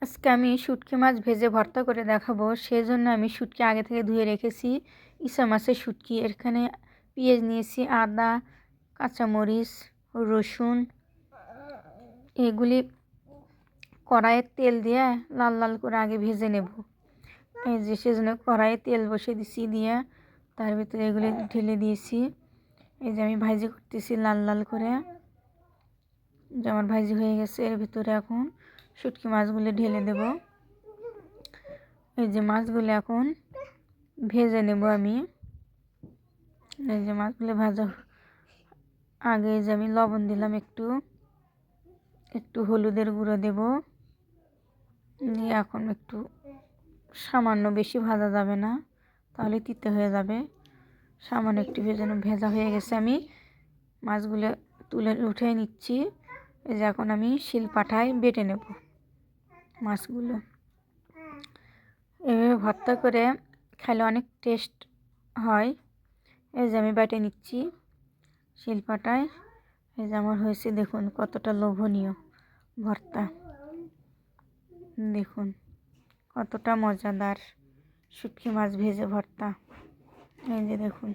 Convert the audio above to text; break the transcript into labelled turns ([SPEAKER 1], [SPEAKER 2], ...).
[SPEAKER 1] আজকে আমি শুটকি মাছ ভেজে ভর্তা করে দেখাবো। সেজন্য আমি শুটকি আগে থেকে ধুয়ে রেখেছি। ইসা মাছের শুটকি। এখানে পেঁয়াজ নিয়েছি, আদা, কাঁচামরিচ, রসুন, এগুলি কড়াইয়ে তেল দিয়ে লাল লাল করে আগে ভেজে নেব। এই যে সেজন্য কড়াইয়ে তেল বসিয়ে দিছি, দিয়ে তার ভিতরে এগুলি ঢেলে দিয়েছি। এই যে আমি ভাজি করতেছি লাল লাল করে। যে আমার ভাজি হয়ে গেছে, এর ভিতরে এখন শুটকি মাছগুলো ঢেলে দেব। এই যে মাছগুলো এখন ভেজে নেব আমি। এই যে মাছগুলো ভাজা আগে যে আমি লবণ দিলাম, একটু একটু হলুদের গুঁড়ো দেব, দিয়ে এখন একটু সামান্য, বেশি ভাজা যাবে না, তাহলে তিতে হয়ে যাবে। সামান্য একটু ভেজা হয়ে গেছে, আমি মাছগুলো তুলে উঠে নিচ্ছি। এই যে এখন আমি শিলপাটায় বেটে নেব মাছগুলো। এভাবে ভর্তা করে খেলে অনেক টেস্ট হয়। এই যে আমি বেটে নিচ্ছি শিলপাটায়। এই যে আমার হয়েছে, দেখুন কতটা লোভনীয় ভর্তা। দেখুন কতটা মজাদার শুটকি মাছ ভেজে ভর্তা। এই যে দেখুন।